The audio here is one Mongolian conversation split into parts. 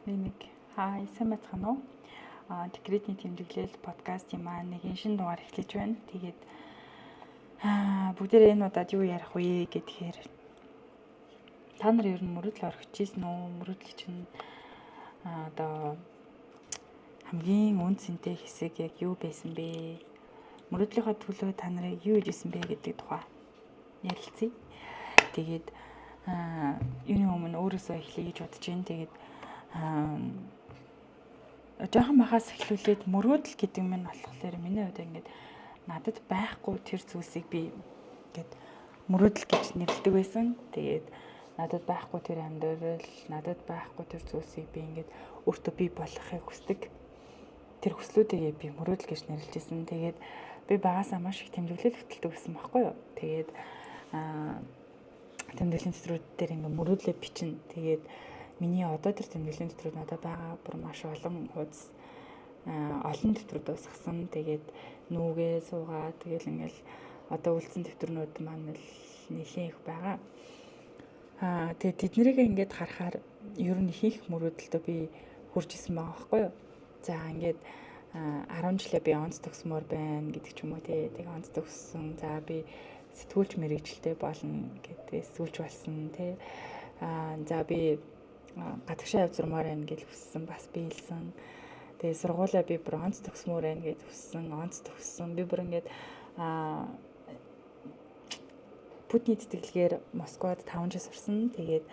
Нэг сайн байцгаана уу? Декретний тэмдэглэл подкастын маань нэг шинэ дугаар эхлэж байна. Тэгээд бүгдээрээ энэ удаад юу ярих вэ гэхээр та нар ер нь мөрөдөл орхиж ийсэн үү? Мөрөдөл чинь одоо хамгийн үн цэнтэй хэсэг яг юу байсан бэ? Мөрөдлийнхөө төлөө та нарыг юу хийжсэн бэ гэдэг тухай ярилцъя. Тэгээд юуны өмнө өөрөөсөө эхлэе гэж бодож байна. Тэгээд жоохон бахаас эхлүүлээд мөрөөдөл гэдэг нь болохоор миний хувьд ингээд надад байхгүй тэр зүйлсийг би ингээд мөрөөдөл гэж нэрлэдэг байсан. Тэгээд надад байхгүй тэр амьдрал, надад байхгүй тэр зүйлсийг би ингээд өөртөө бий болгохыг хүсдэг. Тэр хүслүүдийг би мөрөөдөл гэж нэрлэжсэн. Тэгээд би багасаа маш их тэмдэглэл хөтэлдэг байсан байхгүй юу. Тэгээд тэмдэглэлийн төтрүүд дээр ингээд мөрөөдлөө бичнэ. Тэгээд миний одоо тэр тэмдэглэлийн төтрүүд надад байгаа бүр маш олон хуудас олон төтрүүд усгсан. Тэгээд нүүгээ суугаа тэгэл ингээл одоо үлдсэн төвтрнүүд маань л нэлийн их байгаа. Тэгээд тэднийг ингээд харахаар ер нь их мөрөөдөлтөө би хүрч исэн байгаа байхгүй юу. За ингээд 10 жилээ би онц төгсмөр байна гэдэг ч юм уу тий. Тэгээ онц төгссөн. За би сэтгүүлч мэрэгчлээ болно гэдэг сэтгүүлч болсон тий. За би гадагшаа явзурмаар байна гэж хүссэн бас биелсэн. Тэгээ сургуулаа би бүр онц төгсмөр байна гэж хүссэн. Онц төгссөн. Би бүр ингээд Путиний тэтгэлгээр Москвад 5 жил сурсан. Тэгээд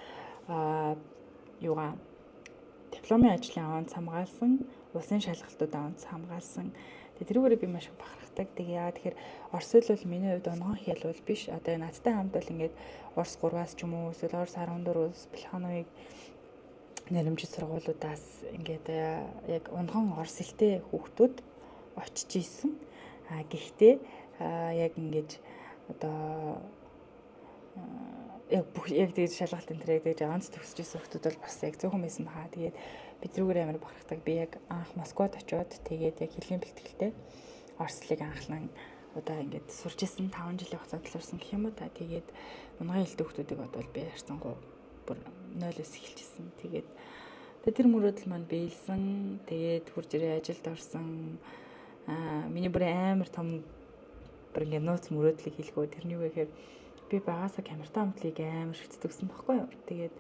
дипломын ажлын онц хамгаалсан. Улсын шалгалтуудаа онц хамгаалсан. Тэгээд тэрүүгээр би маш их бахархдаг. Тэгээ яа тэгэхээр Орос бол миний хувьд онгон хял бол биш. Одоо надтай хамт бол ингээд Орос 3-аас ч юм уу эсвэл Орос 14-өөс Плехановыг нэрмжит сургуулиудаас ингээд яг онгон Орос хэлтэй хүүхдүүд очиж ийсэн. Гэхдээ яг ингээд одоо яг тэгээд шалгалт энэ төрөйг тэгээд онц төгсөж ийсэн хүүхдүүд бол бас яг зөвхөн байсан баха. Тэгээд би тэрүүгээр амар бахархдаг. Би яг анх Москвад очиод тэгээд яг хэлний бэлтгэлтэй Орслыг анхлан удаа ингээд сурч ийсэн 5 жилийн хугацаанд сурсан гэх юм уу та. Тэгээд унгын хэлтэй хүүхдүүдийг бодвол би харцангуй бүр 0-оос эхэлчихсэн. Тэгээд тэр мөрөөдөл маань биелсэн. Тэгээд хурж ирээ ажилд орсон. Миний бүр амар том бүр ингээд нууц мөрөөдлийг хэлгөө тэрний юу гэхээр би багасаа камертай хамтлыг амар шүтдэгсэн байхгүй юу. Тэгээд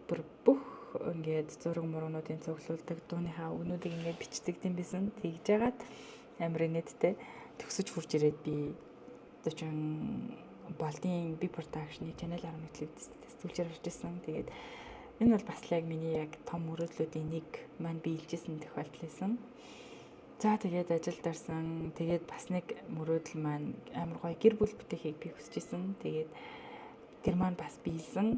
бүр бүх ингээд зураг мургнуудын цуглуулдаг дууныхаа өгнүүдийг ингээд бичдэг юм байсан. Тэгж яагаад амар инээдтэй төгсөж хурж ирээд би одоо чин болдын би продакшны channel 11 сэтгүүлчээр орж исэн. Тэгээд энэ бол бас яг миний яг том мөрөөдлүүдийн нэг маань биелжсэн тохиолдол байсан. За тэгээд ажилд орсон. Тэгээд бас нэг мөрөөдөл маань амар гоё гэр бүл бүтээхийг би хүсэж исэн. Тэгээд тэр маань бас биелсэн.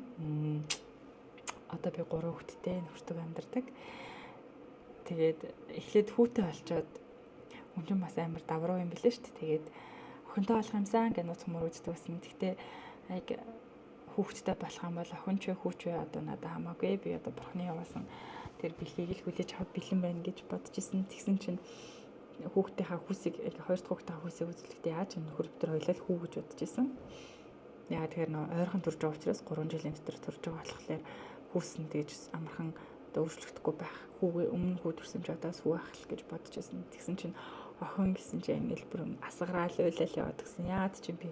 Одоо би 3 хүүхэдтэй нөхөртөг амьдардаг. Тэгээд эхлээд хүүтэй олцоод хүн бас амар давруу юм билээ шүү дээ. Тэгээд охинтой болох юмсан гэж нууц мөрөөддөг байсан. Гэхдээ яг хүүхэдтэй болох юм бол охин ч хүү ч одоо надад хамаагүй. Би одоо бурхны яваасан тэр бэлгийг л хүлээж авах бэлэн байна гэж бодож исэн. Тэгсэн чинь хүүхдийнхаа хүүсийг хоёр дахь хүүхдийнхаа хүүсийг үзүүлэхдээ яаж нөхөр бүтэр хоёлаа л хүү гэж бодож исэн. Яа тэгэхээр нөө ойрхон төрж байгаа учраас 3 жилийн дотор төрж байгаа болохоор хүүс нь тэгж амархан одоо өөрчлөгдөхгүй байх. Хүүгээ өмнө хүү төрсөн ч одоос хүү байх л гэж бодож исэн. Тэгсэн чинь охин гэсэн чинь ингээл бүр асгараал уйлал яваад гисэн. Яагаад чи би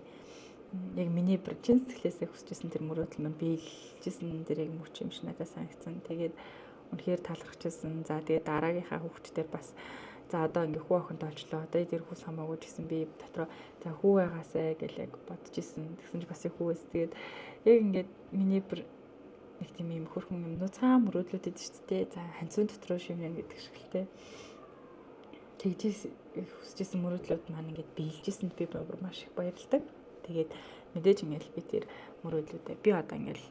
яг миний чин сэтгэлээсээ хүсчихсэн тэр мөрөөдөл маань биелжсэн тэр яг мөч юм шиг надад санагдсан. Тэгээд үнэхээр талархчихсан. За тэгээд дараагийнхаа хүүхдүүдээр бас за одоо ингээ хүү охинтой олчлоо. Одоо тэр хүүс хамаагүй гэсэн би дотроо за хүү байгаасаа гэж яг бодож исэн. Тэгсэн чи бас хүүс тэгээд яг ингээд миний нэг тийм юм хөрхөн юм нуцгаан мөрөөдлүүд идэв шүү дээ. За ханцуун дотроо шивнэ гэдэг шигтэй. Тэгжээс хүсчихсэн мөрөөдлүүд маань ингээд биелжсэнд би маш их баярлалтай. Тэгээд мэдээж ингээл би тэр мөрөөдлүүдээ би одоо ингээл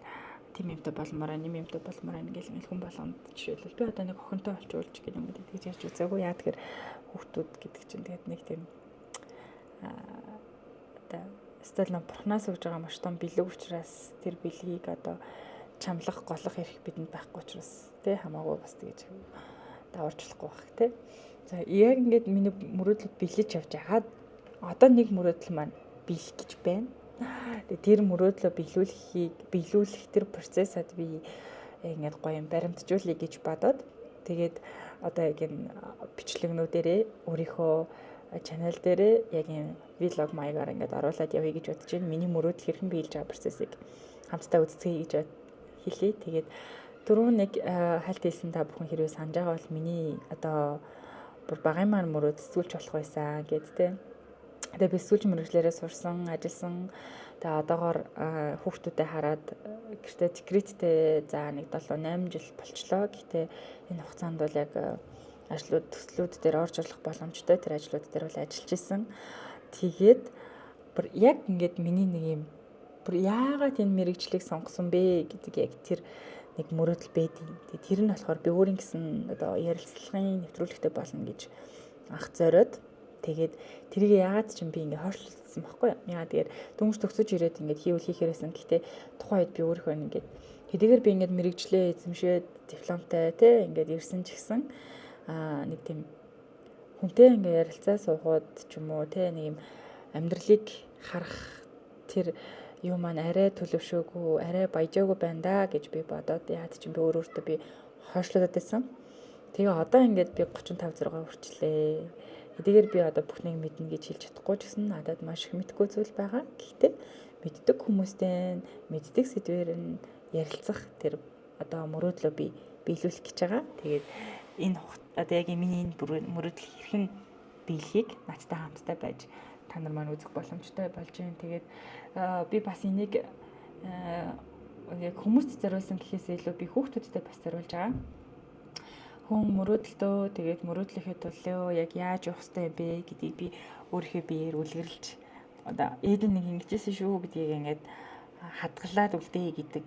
тийм юмтай болмоор юм юмтай болмоор ингээл хүн болгонд жишээлбэл би одоо нэг охинтой олчулж гэх юм уу тэгж ярьж үзээгүй яа тэгэхээр хүүхдүүд гэдэг чинь тэгээд нэг тийм одоо стил нэг бурхнаас өгж байгаа маш том бэлэг учраас тэр бэлгийг одоо чамлах голох эрх бидэнд байхгүй учраас тий хамаагүй бас тэгж даварчлахгүй байх тий. За яг ингээд миний мөрөөдлөд бэлэж явж хаад одоо нэг мөрөөдөл маань биелэх гэж байна. Тэр мөрөөдлөө биелүүлэх тэр процессад би ингээд гоё юм баримтжуулъя гэж бодоод тэгээд одоо яг энэ бичлэгнүүдээрээ өөрийнхөө чанал дээрээ яг юм vlog маягаар ингээд оруулаад явъя гэж бодож байна. Миний мөрөөдөл хэрхэн биелж байгаа процессыг хамтдаа үздэцгээе гэж хэлье. Тэгээд түрүү нэг хальт хэлсэн та бүхэн хэрвээ санаж байгаа бол миний одоо бүр багын маань мөрөөд сүүлч болох байсан гэд тэ. Тэгээ би сүүлч мэрэгчлэрээ сурсан, ажилласан. Тэгээ одоогоор хүүхдүүдэд хараад гэртээ декреттэй за нэг 7-8 жил болчлоо. Гэхдээ энэ хугацаанд бол яг ажлууд төслүүд дээр орж ирлэх боломжтой тэр ажлууд дээр бол ажиллаж исэн. Тэгээд бүр яг ингээд миний нэг юм бүр яагаад энэ мэрэгчлийг сонгосон бэ гэдэг яг тэр нэг мөрөөдөл байдیں۔ Тэгээд тэр нь болохоор би өөрийн гэсэн одоо ярилцлагын нэвтрүүлэгтэй болно гэж анх зориод тэгээд тэрийг яагаад ч юм би ингээд хойшлуулсан байхгүй юу. Яагаад тэгэхээр дөнгөж төгсөж ирээд ингээд хийвэл хийхээрсэн. Гэхдээ тухайн үед би өөрийнхөө ингээд хэдийгээр би ингээд мэрэгчлээ эзэмшээд дипломтой те ингээд ирсэн ч гэсэн нэг тийм хүнтэй ингээд ярилцаа суухад ч юм уу те нэг юм амьдралыг харах тэр юу маань арай төлөвшөөгүй, арай баяжаагүй байна да гэж би бодоод яад ч юм би өөртөө би хойшлуулад байсан. Тэгээ одоо ингээд би 35 6 хүрчлээ. Хэдийгээр би одоо бүх нэг мэднэ гэж хэлж чадахгүй ч гэсэн надад маш их мэдгүй зүйл байгаа. Гэхдээ мэддэг хүмүүстэй мэддэг сэдвээр нь ярилцах тэр одоо мөрөөдлөө би биелүүлэх гэж байгаа. Тэгээд энэ одоо яг миний энэ мөрөөдөл хэрхэн биелхийг надтай хамтдаа байж та нар маань үзэх боломжтой болж байна. Тэгээд би бас энийг яг хүмүүст зориулсан гэхээс илүү би хүүхдүүдтэй бас зориулж байгаа. Хүн мөрөөдөлтөө тэгээд мөрөөдлийнхээ төлөө яг яаж явах ёстой юм бэ гэдгийг би өөрийнхөө биеэр үлгэрлж одоо ээдэн нэг ингэжсэн шүү гэдгийг ингээд хадгалаад үлдээе гэдэг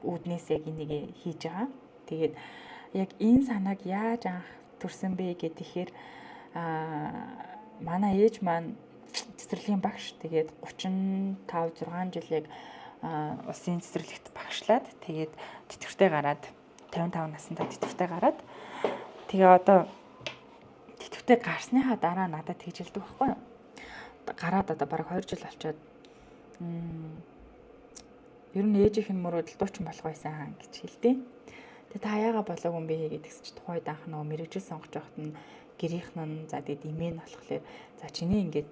үүднээс яг энийг хийж байгаа. Тэгээд яг энэ санааг яаж анх төрсөн бэ гэхээр манай ээж маань цэцэрлэгийн багш. Тэгээд 35 6 жил яг улсын цэцэрлэгт багшлаад тэгээд тэтгэвртэй гараад 55 наснда тэтгэвртэй гараад тэгээ одоо тэтгэвртэй гарсныхаа дараа надад тэгж хэлдэг байхгүй юу. Гараад одоо бараг 2 жил болчиход ер нь ээжийнх нь мөрөөдөл дуучин болох байсан гэж хэлдэг. Тэгээ та яагаад болоогүй юм бэ гэдэгс чи тухайд анх нөгөө мэрэгжил сонгож байхад нь гэрийнх нь за тэгээд имэн болохоор за чиний ингээд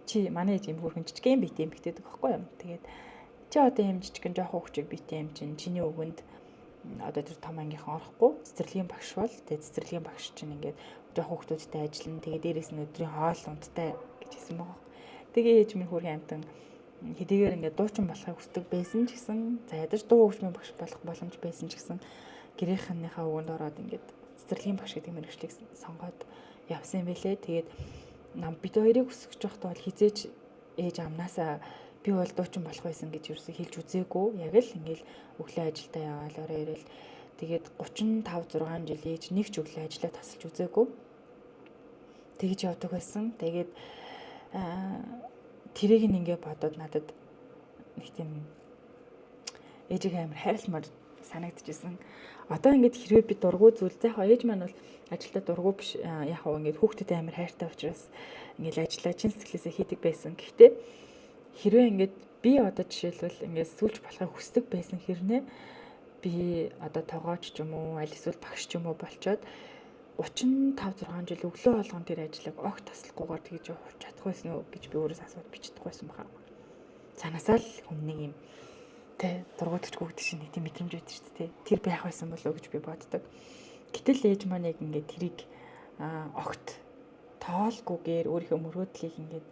чи манай ээж юм хөрхөн жижигэн бит юм битээдэг байхгүй юу. Тэгээд чи одоо юм жижигэн жоох хөвчөг бит юм чинь чиний өвгөнд одоо тэр том ангийнхан орохгүй цэцэрлэгийн багш бол тэгээд цэцэрлэгийн багш чинь ингээд жоох хүүхдүүдтэй ажиллана. Тэгээд дээрээс нь өдрийн хоол ундтай гэж хэлсэн байгаа. Тэгээ ээж минь хөрхөн амтан хэдийгээр ингээд дуучин болохыг хүсдэг байсан ч гэсэн за ядаж дуу хөгжмийн багш болох боломж байсан ч гэсэн гэрийнхнийхээ өвгөнд ороод ингээд цэцэрлэгийн багш гэдэг мэргэжлийг сонгоод явсан юм байлээ. Тэгээд бид хоёрыг өсгөж байхдаа бол хизээч ээж амнаасаа би бол дуучин болох байсан гэж юусэн хэлж үзээгүй. Яг л ингээл өглөө ажилдаа яваал орой ирэл тэгээд 35 6 жил ээж нэг ч өглөө ажиллаа тасалж үзээгүй. Тэгж явдаг байсан. Тэгээд тэрийг ингээ бодоод надад нэг тийм ээжийг амар хайрламар санагдчихсэн. Одоо ингээд хэрвээ би дургуй зүйл за яг ээж маань бол ажилдаа дургуй биш яг ингээд хүүхдүүдэд амар хайртай учраас ингээд ажиллаа чин сэтгэлээсээ хийдэг байсан. Гэхдээ хэрвээ ингээд би одоо жишээлбэл ингээд сүүлж болохыг хүсдэг байсан хэрнээ би одоо тоогооч ч юм уу аль эсвэл багш ч юм уу болчоод 35 6 жил өглөө болгон тэр ажлыг огт таслахгүйгээр тэгж явах чадах байсан уу гэж би өөрөөс асууд бичдэг байсан баха. Цаанаасаа л хүн нэг юм тэ дургуутчгүй гэдэг чинь нэг тийм мэдрэмж байдаг шүү дээ. Тэр байх байсан болов уу гэж би боддог. Гэтэл ээж маань яг ингээд тэрийг огт тоолгүйгээр өөрийнхөө мөрөөдлийг ингээд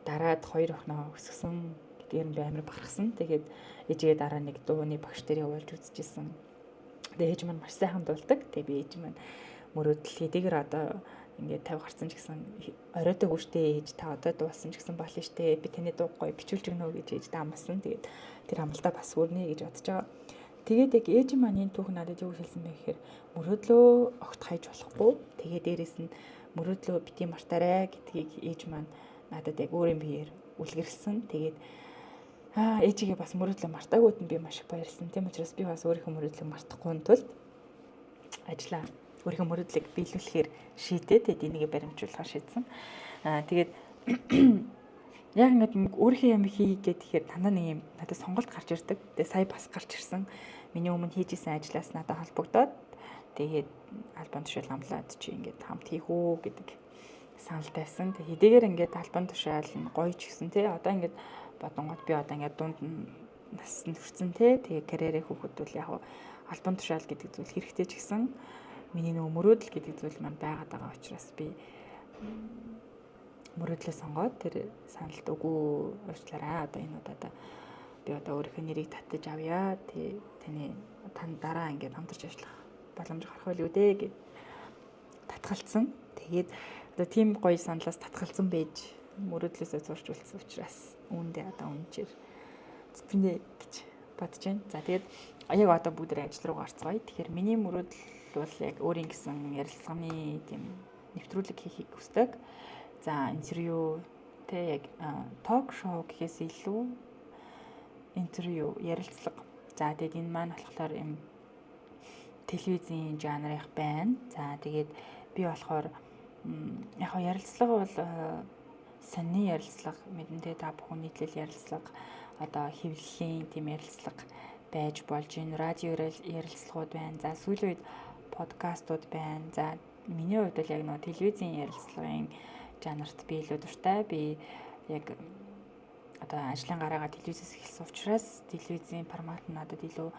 дараад 2 охиноо өсгсөн гэдгээр нь би амар бахархсан. Тэгээд ээжигээ дараа нэг дууны багш дээр явуулж үзчихсэн. Тэгээд ээж маань маш сайхан дуулдаг. Тэгээд би ээж маань мөрөөдөл хэдийгээр одоо ингээд 50 гарсан ч гэсэн оройтой гүштэй ээж та одоо дуусан ч гэсэн болно штэ. Би таны дуу гоё бичүүлж өгнө гэж ээж таамсан. Тэгээд тэр амлалтаа бас хүрнэ гэж бодож байгаа. Тэгээд яг ээж маань энэ түүх надад юу хэлсэн бэ гэхээр мөрөөдлөө огт хайж болохгүй. Тэгээд дээрэс нь мөрөөдлөө бити мартаарай гэдгийг ээж маань надад яг өөрийн биеэр үлгэрсэн. Тэгээд ээжигээ бас мөрөөдлөө мартаагүйд нь би маш их баярлсан. Тийм учраас би бас өөрийнхөө мөрөөдлийг мартахгүй тул ажиллаа. Өөрийнхөө мөрөөдлийг биелүүлэхээр шийдээд энийг баримжуулахаар шийдсэн. Тэгээд яг ингээд өөрийнхөө юм хий гэхээр танаа нэг юм надад сонголт гарч ирдэг. Тэгээ сая бас гарч ирсэн. миний өмнө хийжсэн ажлаас надад холбогдоод тэгээд альбом тушаал амлаад чи ингээд хамт хийх үү гэдэг санал тавьсан. Тэгээд хэдийгээр ингээд альбом тушаал нь гоё ч гэсэн тий одоо ингээд бодонгод би одоо ингээд дунд нь насанд хүрсэн тий тэгээд карьерээ хөөхөд бол яг альбом тушаал гэдэг зүйл хэрэгтэй ч гэсэн миний нөгөө мөрөөдөл гэдэг зүйл маань байгаад байгаа учраас би мөрөөдлөө сонгоод тэр саналд үгүй уучлаарай. Одоо энэ удаа би одоо өөрийнхөө нэрийг татаж авъя. Таны дараа ингээд хамтарч ажиллах боломж гарах байл үү дээ гэд татгалцсан. Тэгээд одоо тийм гоё саналаас татгалцсан байж мөрөөдлөөсөө зурчулсан учраас үүндээ одоо үнчээр зүтгэнэ гэж бодож байна. За тэгээд яг одоо бүгд ажил руу гарцгаая. Тэгэхээр миний мөрөөдөл бол яг өөрийн гэсэн ярилцлагын тийм нэвтрүүлэг хийхийг хүсдэг. За интервью тэ яг ток шоу гэхээс илүү интервью ярилцлага. За тэгээд энэ маань болохоор юм телевизийн жанрын байна. За тэгээд би болохоор яг ярилцлага бол сонины ярилцлага мэдэнтэй та бүхэн нийтлэл ярилцлага одоо хэвлэлийн тийм ярилцлага байж болж энэ радио ярилцлагууд байна. За сүүлийн үед подкастууд байна. За миний хувьд бол яг нөгөө телевизийн ярилцлагын жанрт би илүү дуртай. Би яг одоо ажлын гараагаа телевизээс эхэлсэн учраас телевизийн формат нь надад илүү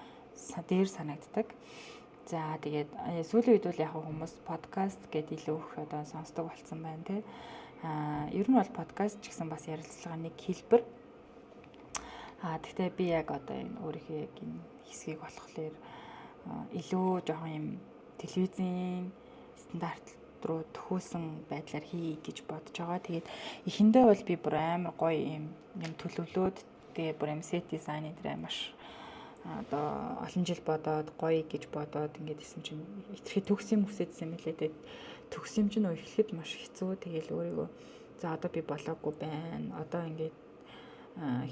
дээр санагддаг. За тэгээд сүүлийн үед бол яг хүмүүс подкаст гэдэг илүү их одоо сонсдог болсон байна тий. Ер нь бол подкаст ч гэсэн бас ярилцлагын нэг хэлбэр. Гэхдээ би яг одоо энэ өөрийнхөө яг энэ хэсгийг болохоор илүү жоохон юм телевизийн стандарт руу төхөөсөн байдлаар хий гэж бодож байгаа. Тэгээд эхэндээ бол би бүр амар гоё юм төлөвлөөд тэгээд бүр юм сет дизайн дээр маш одоо олон жил бодоод гоё гэж бодоод ингээд исэн чинь итгэхэд төгс юм хүсэжсэн мэлээ. Тэгээд төгс юм чинь эхлэхэд маш хэцүү. Тэгээл өөрийгөө за одоо би болоогүй байна. Одоо ингээд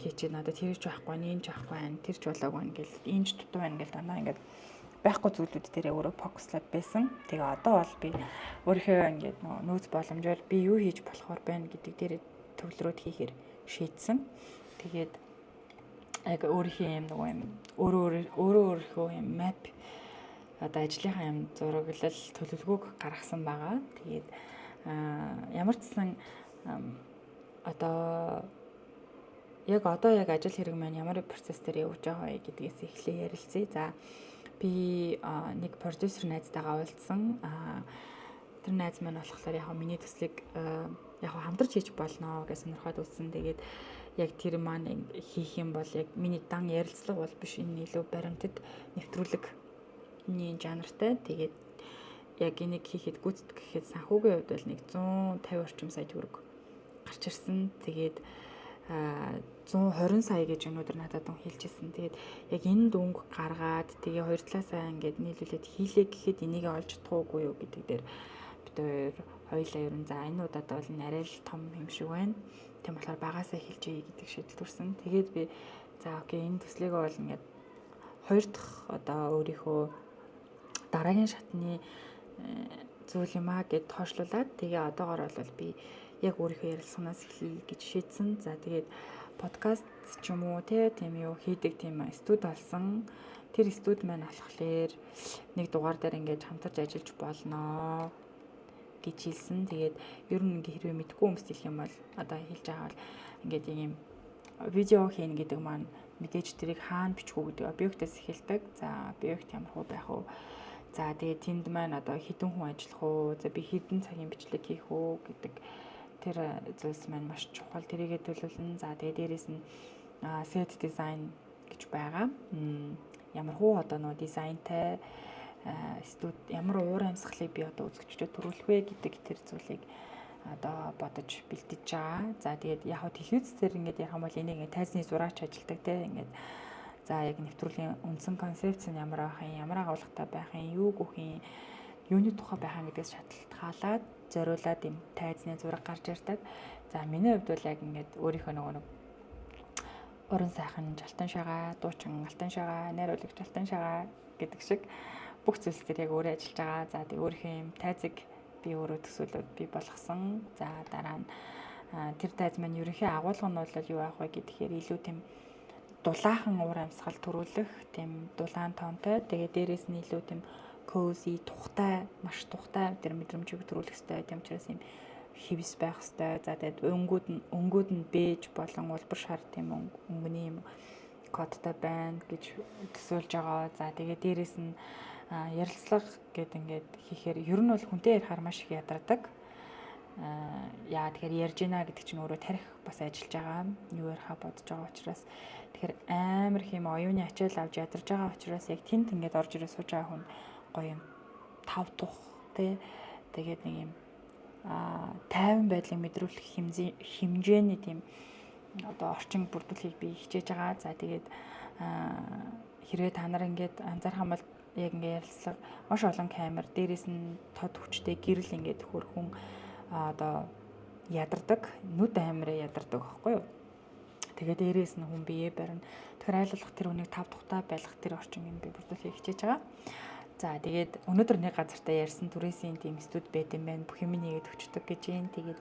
хийчихэд надад тэр ч байхгүй, энэ ч байхгүй байна. Тэр ч болоогүй ингээл энэ ч дутуу байна гэл дандаа ингээд байхгүй зүйлүүд дээр өөрөө фокуслаад байсан. Тэгээ одоо бол би өөрийнхөө ингээд нөөц боломжоор би юу хийж болохоор байна гэдэг дээр төвлөрөөд хийхээр шийдсэн. Тэгээд яг өөрийнхөө юм нөгөө юм өөрийнхөө юм map одоо ажлынхаа юм зураглал төлөвлөгөөг гаргасан байгаа. Тэгээд ямар ч сан одоо яг ажил хэрэг маань ямар процесс дээр явж байгаа вэ гэдгээс эхлээ ярилцъя. За би нэг продюсер найзтайгаа уулзсан. Тэр найз маань болохоор яг миний төслийг яг хамтарч хийж болно гэж сонирхоод үзсэн. Тэгээд яг тэр маань хийх юм бол яг миний дан ярилцлага бол биш, энэ илүү баримтат нэвтрүүлэгний жанртай. Тэгээд яг энийг хийхэд гүйцэтгэхэд санхүүгийн хувьд бол нэг 150 орчим сая төгрөг гарч ирсэн. Тэгээд 120 сая гэж өнөөдөр надад хэлжсэн. Тэгээд яг энэ дүнг гаргаад тэгээ хоёр талаасаа ингээд нийлүүлээд хийлээ гэхэд энийг олж чадахгүй юу гэдэг дээр бид хоёулаа ер нь за энэ удаад бол арай л том юм шиг байна. Тийм болохоор багаасаа хэлжээ гэдэг шийдэл төрсэн. Тэгээд би за окей энэ төслийг бол ингээд хоёр дахь одоо өөрийнхөө дараагийн шатны зүйл юм аа гэд тоошлуулад тэгээ одоогоор бол би яг өөрийнхөө ярилцлаганаас эхлэе гэж шийдсэн. За тэгээд подкаст ч юм уу тийм юу хийдэг тийм студи болсон. Тэр студи маань болохоор нэг дугаар дээр ингээд хамтарч ажиллаж болно гэж хэлсэн. Тэгээд ер нь ингээ хэрвээ мэдгүй хүмүүс хэлэх юм бол одоо хэлж байгаа бол ингээд ийм видео хийн гэдэг маань мэдээж тэрийг хаана бичих үү гэдэг объектээс эхэлдэг. За объект ямар хөө байх вэ? За тэгээд тэнд маань одоо хэдэн хүн ажиллах уу? За би хэдэн цагийн бичлэг хийх үү гэдэг тэр зүйлс маань маш чухал. Тэрийгээ төлөвлөн. За тэгээд дээрэс нь set design гэж байгаа. Ямар хуу одоо нөө дизайнтай студи ямар уур амьсгалыг би одоо үзэгчдэд төрүүлэх вэ гэдэг тэр зүйлийг одоо бодож бэлдэж байгаа. За тэгээд яг хөө телевиз дээр ингээд ярих юм бол энийг тайзны зураач ажилдаг те ингээд за яг нэвтрүүлгийн үндсэн концепц нь ямар байх юм, ямар агуулгатай байх юм, юу гөх юм, юуны тухай байх юм гэдгээс шалтгаалаад зориулаад юм тайзны зураг гарч ирдэг. За миний хувьд бол яг ингээд өөрийнхөө нэг уран сайхан жалтан шагаа, дуучин алтан шагаа, найруулагч алтан шагаа гэдэг шиг бүх зүйлс дээр яг өөрөө ажиллаж байгаа. За тэг өөрийнхөө юм тайзыг би өөрөө төсөөлөд би болгосон. За дараа нь тэр тайз маань ерөнхий агуулга нь бол юу байх вэ гэхээр илүү тийм дулаахан уур амьсгал төрүүлэх тийм дулаан тоонтой. Тэгээд дээрээс нь илүү тийм cozy тухтай, маш тухтай тэр мэдрэмжийг төрүүлэх хэрэгтэй. Тийм учраас юм хивс байх хэрэгтэй. За тэгээд өнгүүд нь бэж болон улбар шар тийм өнгөний юм кодтай байна гэж төсөөлж байгаа. За тэгээд дээрээс нь ярилцлага гэд ингээд хийхээр ер нь бол хүнтэй ярихаар маш их ядардаг. Яа тэгэхээр ярьж гинэ гэдэг чинь өөрөө тарих бас ажиллаж байгаа. Юу ярихаа бодож байгаа учраас тэгэхээр амар их юм оюуны ачаал авч ядарч байгаа учраас яг тэнд ингээд орж ирээ сууж байгаа хүн гоё юм тав тух тий. Тэгээд нэг юм тайван байдлыг мэдрүүлэх хэмжээний тийм одоо орчин бүрдүүлэхийг би хичээж байгаа. За тэгээд хэрвээ та нар ингээд анзаарах юм бол яг ингээд ярилцлага маш олон камер дээрээс нь тод хүчтэй гэрэл ингээд хөрхөн одоо ядардаг, нүд амираа ядардаг байхгүй юу. Тэгээд дээрээс нь хүн бие барина. Тэгэхээр айлуулах тэр үнийг тав тухтай байлгах тэр орчин юм би бүрдүүлэхийг хичээж байгаа. За тэгээд өнөөдөр нэг газартаа ярьсан түрээсийн тийм студ байт юм байна. Бүх юм нэгэд өчтдөг гэж юм. Тэгээд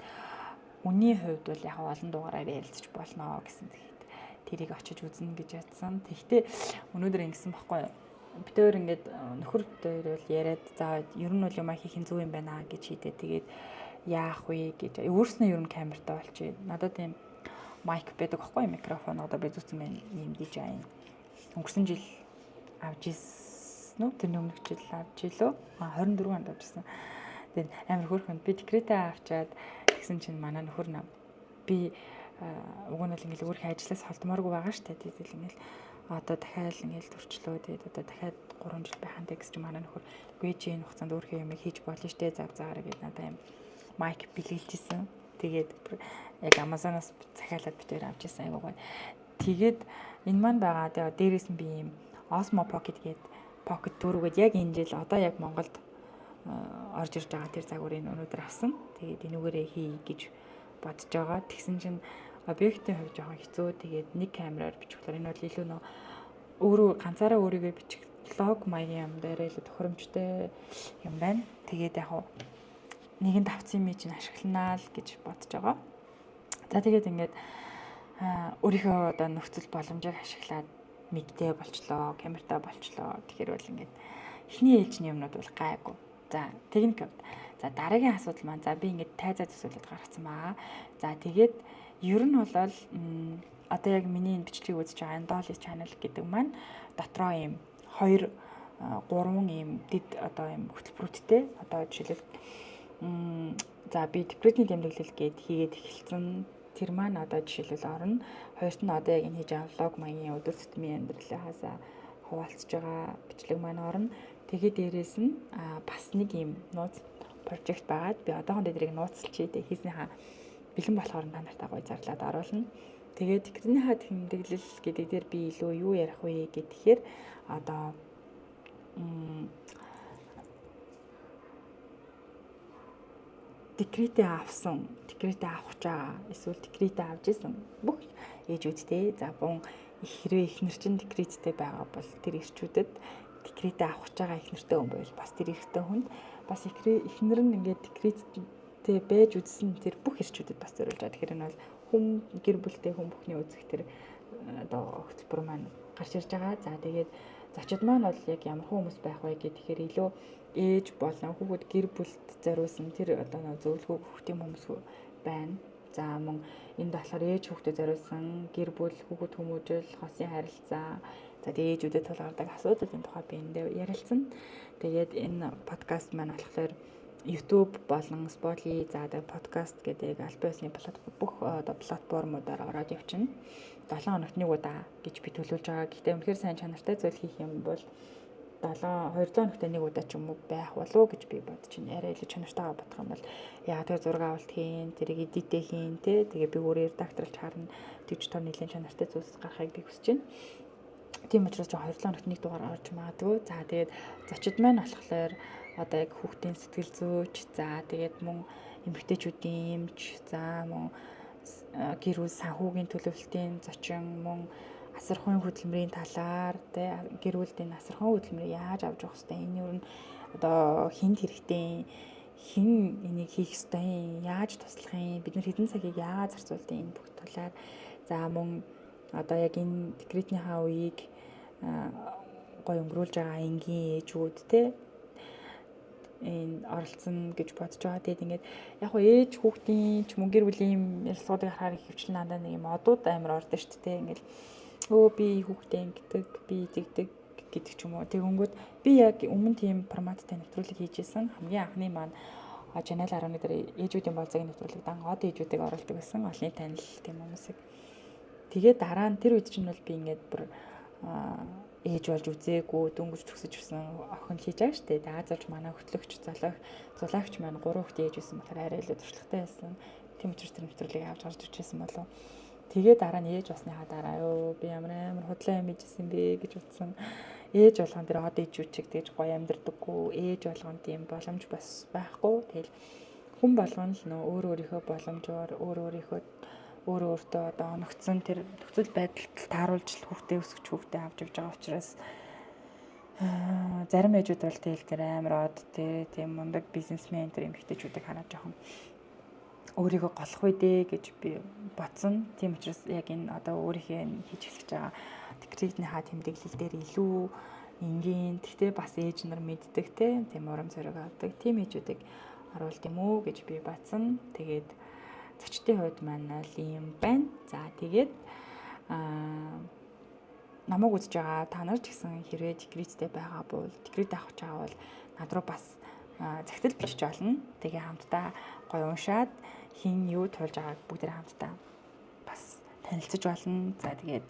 үнийн хувьд бол яг олон дугаараар ярилцаж болно гэсэн. Тэгээд тэрийг очиж үзнэ гэж ядсан. Тэгтээ өнөөдөр ингэсэн байхгүй юу. Бид өөр ингээд нөхөр дээр бол яриад за ер нь бол юм хийх зүг юм байна гэж хийдэ. Тэгээд яах вэ гэж өөрснөө ер нь камертай болчих. Надад тийм майк байдаг байхгүй юу, микрофон одоо би зүтсэн байна юм DJI. Өнгөрсөн жил авч ирсэн үү? Тэр өмнөх жил авч илөө. 24 онд авчихсан. Тэгээд амар хөөрхөнд би декретээ авчаад тэгсэн чинь манай нөхөр нам би уг нь л ингээл өөрийнхөө ажлаас холдмооргүй байгаа штэ. Тэгээд ингээл одоо дахиад ингээл төрчлөө. Тэгээд одоо дахиад 3 жил байхантай гэж чи манай нөхөр үгүй чи энэ хугацаанд өөрийнхөө юм хийж болно штэ. Зав заагаараа гэдэг надад юм майк бэлгэлжсэн. Тэгээд яг Amazon-оос захиалаад битээр авч ирсэн айгуугаа. Тэгээд энэ маань байгаа. Тэгээд дээрээс нь би юм Osmo Pocket гээд Pocket дөрвгээд яг энэ жил одоо яг Монголд орж ирж байгаа тэр загварыг өнөөдөр авсан. Тэгээд энүүгээрээ хий гэж бодож байгаа. Тэгсэн чинь объектын хувь жоохон хэцүү. Тэгээд нэг камераар бичих болохоор энэ бол илүү нөө өөрөө ганцаараа өөрийгөө бичих лог маягийн юм дээр илүү тохиромжтой юм байна. Тэгээд яг нэгэнд авсан юм чинь ашигланаа л гэж бодож байгаа. За тэгээд ингээд өөрийнхөө одоо нөхцөл боломжийг ашиглаад мигтэй болчлоо, камертай болчлоо. Тэгэхээр бол ингээд эхний ээлжийн юмнууд бол гайгүй. За техник. За дараагийн асуудал маань за би ингээд тайзаа төсөөлөд гаргацсан баа. За тэгээд ер нь бол одоо яг миний энэ бичлэгийг үзэж байгаа Dolly channel гэдэг маань дотроо ийм 2 3 ийм дэд одоо ийм хөтөлбөрүүдтэй одоо жишээлбэл за би декретний тэмдэглэл гээд хийгээд эхэлсэн. Тэр маань одоо жишээлбэл орно. Хоёрт нь одоо яг энэ хийж байгаа влог маягийн өдөр тутмын амьдралынхаас хуваалцж байгаа бичлэг маань орно. Тэгээд дээрээс нь бас нэг юм нууц прожект байгаад би одоохондоо тэрийг нууцлж хийснийхаа бэлэн болохоор та нартай гоё зарлаад оруулна. Тэгээд декретнийхаа тэмдэглэл гэдэг дээр би илүү юу ярих вэ гэхээр одоо декретээ авсан, декретээ авах гэж байгаа. Эсвэл декретээ авч исэн бүх ээжүүдтэй. За бун хэрвээ эхнэр чинь декреттэй байгаа бол тэр ирчүүдэд декретээ авах гэж байгаа эхнэртэй хүн байвал бас тэр эрэгтэй хүнд бас эхнэр нь ингээд декреттэй байж үзсэн тэр бүх ирчүүдэд бас зориулж байгаа. Тэгэхээр энэ бол хүм гэр бүлтэй хүн бүхний үзэх тэр одоо хөтөлбөр маань гарч ирж байгаа. За тэгээд зочид маань бол яг ямар хүмүүс байх вэ гэхээр илүү ээж болон хүүхэд гэр бүлд зориулсан тэр одоо зөвлөгөө хүүхдийн хүмүүс байна. За мөн энд болохоор ээж хүүхдэд зориулсан гэр бүл хүүхэд хүмүүжил, хосын харилцаа, за тэгээд ээжүүдэд тулгардаг асуудлын тухай би энд ярилцсан. Тэгээд энэ подкаст маань болохоор YouTube болон Spotify, за тэгээд подкаст гэдэг албан ёсны бүх одоо платформудаар ороод явчихна. 7 хоногт нэг удаа гэж би төлөвлөж байгаа. Гэхдээ үнэхээр сайн чанартай зүйл хийх юм бол 2-7 хоногт нэг удаа ч юм уу байх болов гэж би бодож байна. Арай илүү чанартайгаа бодох юм бол яа тэр зураг авалт хийн, тэрийг эдитээ хийн те. Тэгээ би өөрөө редакторлж харна. Дижитал нэлийн чанартай зүйлс гаргахыг би хүсэж байна. Тийм учраас 2-7 хоногт нэг дугаар орж магадгүй. За тэгээд зочид маань болохоор одоо яг хүүхдийн сэтгэл зүйч, за тэгээд мөн эмэгтэйчүүдийн эмч, за мөн гэр бүл санхүүгийн төлөвлөлтийн зочин, мөн асархуйн хөдөлмөрийн талаар гэр бүлийн асархуйн хөдөлмөрийг яаж авч явах ёстой, энэ юу н одоо хинт хэрэгтэй, хин энийг хийх ёстой, яаж туслах юм, бид нар хэдэн цагийг яаж зарцуулдаг энэ бүх талаар, за мөн одоо яг энэ декретийнхаа үеийг гоё өнгөрүүлж байгаа энгийн ээжүүд те энэ оролцсон гэж бодож байгаа. Тэгээд ингээд яг хөө ээж хүүхдийн ч мөн гэр бүлийн ярилцлагуудыг харахаар их хөвчлэн надад нэг юм одууд амар ордоо шүү дээ. Ингээд би хүүхдээ ингэдэг, би тэгдэг гэдэг ч юм уу. Тэгэнгүүт би яг өмнө тийм форматтай нэвтрүүлэг хийжсэн. Хамгийн анхны маань Channel 11 дээр ээжүүдийн болзойг нэвтрүүлэг дан од ээжүүдийг оруулдаг гэсэн олонний танил тийм хүмүүсийг. Тэгээд дараа нь тэр үед чинь бол би ингээд бүр ээж болж үзээгүй дөнгөж төгсөж ирсэн охин хийж байгаа шүү дээ. Аз олж манай хөтлөгч зулагч маань 3 хүүхдээ ээж байсан болохоор арай илүү туршлагатай байсан. Тийм учраас тэр нэвтрүүлгийг авч гарч ирчихсэн болов. Тэгээд дараа нь ээж басныхаа дараа би амар худлаа юм хийжсэн бэ гэж утсан. Ээж болгон тэр од ээжүүчиг тэгж гоё амьдэрдэггүй. Ээж болгон тийм боломж бас байхгүй. Тэгэл хүн болгон л нөө өөрийнхөө боломжоор өөрийнхөө өөртөө одоо оногцсон тэр нөхцөл байдалд тааруулж хүүхдээ өсгөж хүүхдээ авч явж байгаа учраас зарим ээжүүд бол тэгэл тэр амар од тийм мундаг бизнесмен тэр эмэгтэйчүүдийг хараад жоохон өөрийгөө голох үедээ гэж би бодсон. Тийм учраас яг энэ одоо өөрийнхөө хийж эхлэж байгаа декретийнхаа тэмдэглэл дээр илүү энгийн тэгтээ бас ээж нар мэддэг тийм урам зориг авдаг тийм ээжүүдийг оруулт юм уу гэж би бодсон. Тэгээд зочдын хувьд маань л юм байна. За тэгээд намайг үзэж байгаа та нар ч гэсэн хэрвээ декреттэй байгаа бол декрет авах гэж байгаа бол над руу бас захидал бичиж олно. Тэгээ хамтдаа гоё уншаад хин юу туулж байгааг бүгдээ хамтдаа бас танилцж болно. За тэгээд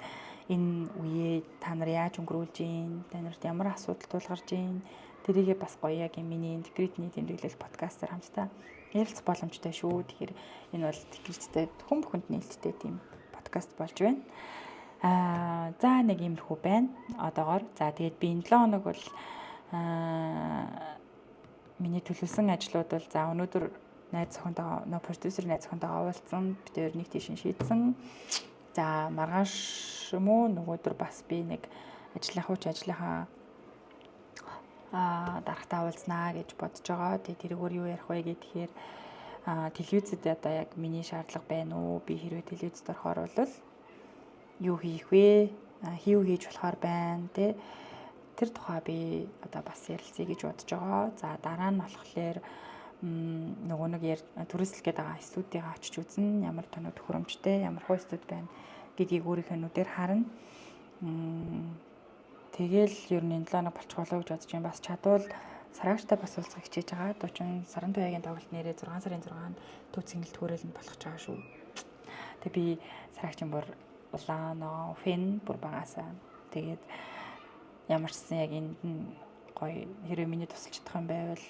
энэ үеэ та нар яаж өнгөрүүлж гин, та нарт ямар асуудал тулгарч гин тэрийгээ бас гоё яг миний декретний тэмдэглэл подкастаар хамтдаа ярилцах боломжтой шүү. Тэгэхээр энэ бол декреттэй хүн бүхэнд нээлттэй тийм подкаст болж байна. За нэг иймэрхүү байна. Одоогоор. За тэгээд би энэ 7 хоног бол миний төлөвлөсөн ажлууд бол за өнөөдөр найз зохионтойгоо продюсер найз зохионтойгоо уулзсан. Бид хоёр нэг тийш шийдсэн. За маргааш мөн нөгөөдөр бас би нэг ажлынхаа дарагтаа уулзнаа гэж бодож байгаа. Тэгээд тэргээр юу ярих вэ гэхээр телевизэд одоо яг миний шаардлага байна уу? Би хэрвээ телевизэд орохоор бол юу хийх вэ? Хийв хийж болохоор байна тий. Тэр тухай би одоо бас ярилцъя гэж бодож байгаа. За дараа нь болохоор нөгөө нэг түрээслэх гээд байгаа студигаа очиж үзнэ. Ямар тоног төхөөрөмжтэй, ямар хөө студи байна гэдгийг өөрийнхөө нүдээр харна. Тэгэл ер нь 7 хоног болчих болоо гэж бодож байна. Бас чадвал сараагчтай бас уулзах хичээж байгаа. Дуучин Саран Туяагийн тоглолт нэрээ 6 сарын 6-нд төв цэнгэлт хүрээлэнд болох ч байгаа шүү. Тэг би сараагчин бүр улаан фэн бүр багасаа. Тэгээд ямар ч гэсэн яг энд нь гоё хэрвээ миний тусалж чадах юм байвал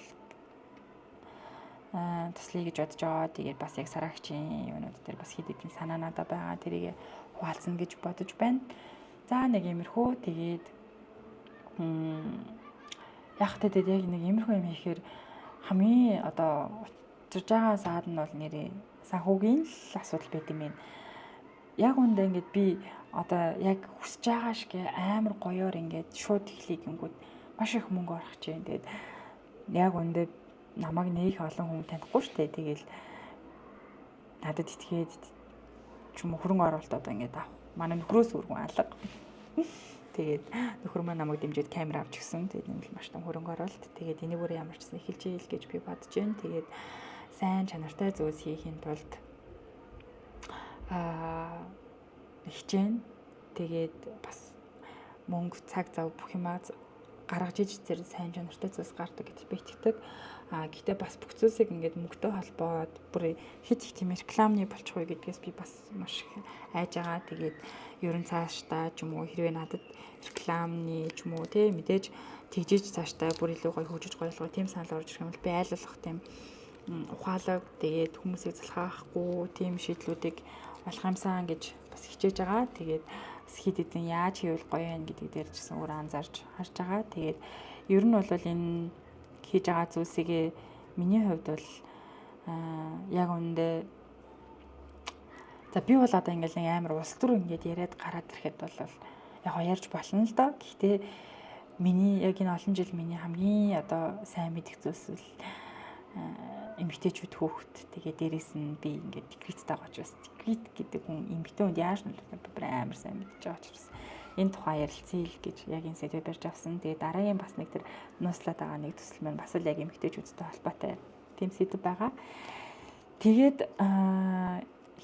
туслая гэж бодож байгаа. Тэгээд бас яг сараагчийн юунууд дээр бас хэд хэдэн санаа надад байгаа. Тэрийг хуваалцна гэж бодож байна. За нэг иймэрхүү тэгээд яг тэгээд яг нэг иймэрхүү юм хийхээр хамгийн одоо учирж байгаа саад нь бол нэрээ санхүүгийн л асуудал байт юм байна. Яг үндэ ингээд би одоо яг хүсэж байгаа шиг амар гоёор ингээд шууд эхлэх гингүүд маш их мөнгө орох чинь. Тэгээд яг үндэ намайг нэг олон хүн танихгүй штэ. Тэгэл надад итгээд ч юм уу хөрөнгө оруулалт одоо ингээд авах. Манай нөхрөөс өргөн алга. Тэгээд нөхөр маань намайг дэмжиж камер авч гисэн. Тэгээд энэ л маш том хөрөнгө оруулалт. Тэгээд энийг өөрөө ямар ч гэсэн эхэлж ийл гэж би бодож байна. Тэгээд сайн чанартай зүйлс хийхин тулд хичээн. Тэгээд бас мөнгө, цаг зав бүх юмаа гаргаж иж зэрэг сайн чанартай зүйлс гардаг гэж би итгэдэг. Гэхдээ бас бүх зүйлсийг ингээд мөнгөтэй холбоод бүр хит их тийм рекламны болчих уу гэдгээс би бас маш их айж байгаа. Тэгээд ерөн цаашдаа ч юм уу хэрвээ надад рекламны ч юм уу тий мэдээж тэгжиж цаашдаа бүр илүү гоё хөгжиж гоёлгоо тийм санал орж ирэх юм бол би айлуулах тийм ухаалаг тэгээд хүмүүсийг залхаахгүй тийм шийдлүүдийг олох юмсан гэж бас хичээж байгаа. Тэгээд хэд хэдэн яаж хийвэл гоё юм гэдэг дээр ч гэсэн өөр анзаарч харж байгаа. Тэгээд ер нь бол энэ хийж байгаа зүйлсийг миний хувьд бол яг үндэ за би бол одоо ингээл амар улс төр ингээд яриад гараад ирэхэд бол яг ярьж болно л доо. Гэхдээ миний яг энэ олон жил миний хамгийн одоо сайн мэдих зүйлс бол эмэгтэйчүүд хөөхт тэгээ дээрэс нь би ингээд декреттэй байгаа учраас декрет гэдэг хүн эмэгтэй хүнд яаж нөлөөлөх амар сайн мэдж байгаа учраас энэ тухай ярилцъя л гэж яг энэ сэдвээр барьж авсан. Тэгээ дараагийн бас нэг тэр нууцлаад байгаа нэг төсөл маань бас л яг эмэгтэйчүүдтэй холбоотой тийм сэдв байгаа. Тэгээд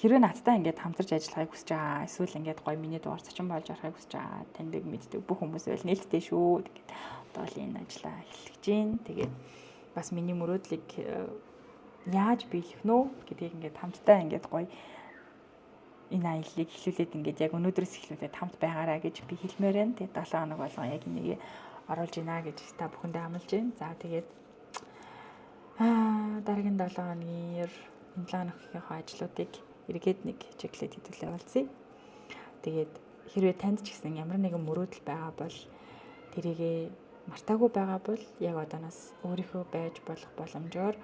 хэрвээ надтай ингээд хамтарч ажиллахыг хүсэж байгаа эсвэл ингээд гоё миний дугаар зочин болж орохыг хүсэж байгаа таньдаг мэддэг бүх хүмүүс байл нээлттэй шүү. Тэгээд одоо л энэ ажлаа эхлэж гин. Тэгээд бас миний мөрөөдлийг яаж биелэх нөө гэдгийг ингээд хамтдаа ингээд гоё энэ аяллыг эхлүүлээд ингээд яг өнөөдрөөс эхлүүлээд хамт байгаараа гэж би хэлмээр байна. Тэгээд 7 хоног болгон яг энийг оруулж ийна гэж та бүхэндээ амлаж байна. За тэгээд дараагийн 7 хоногийн энэ 7 хоногийнхоо ажлуудыг эргээд нэг чеклээд хэдүүлээ болцъя. Тэгээд хэрвээ танд ч гэсэн ямар нэгэн мөрөөдөл байгаа бол тэрийгэ мартаагүй байгаа бол яг одооноос өөрийнхөө байж болох боломжоор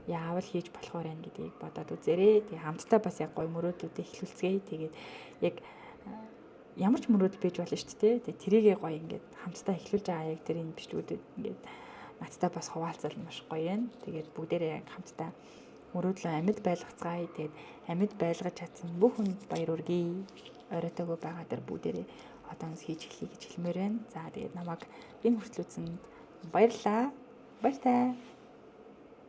яавал хийж болохоор байна гэдгийг бодоод үзээрэй. Тэгээ хамтдаа бас яг гоё мөрөөдлүүдийг эхлүүлцгээе. Тэгээд яг ямар ч мөрөөдөл байж болно шүү дээ. Тэгээ тэрийгээ гоё ингээд хамтдаа эхлүүлж байгаа яг тэр энэ бичлэгүүдэд ингээд надтай бас хуваалцал маш гоё байна. Тэгээд бүгдээрээ яг хамтдаа мөрөөдлөө амьд байлгацгаая. Тэгээд амьд байлгаж чадсан бүх хүнд баяр хүргэе. Оройтойгоо байгаа дэр бүгдээрээ одоос хийж эхлэе гэж хэлмээр байна. За тэгээд намайг энэ хүртэл үзсэнд баярлалаа. Баяртай.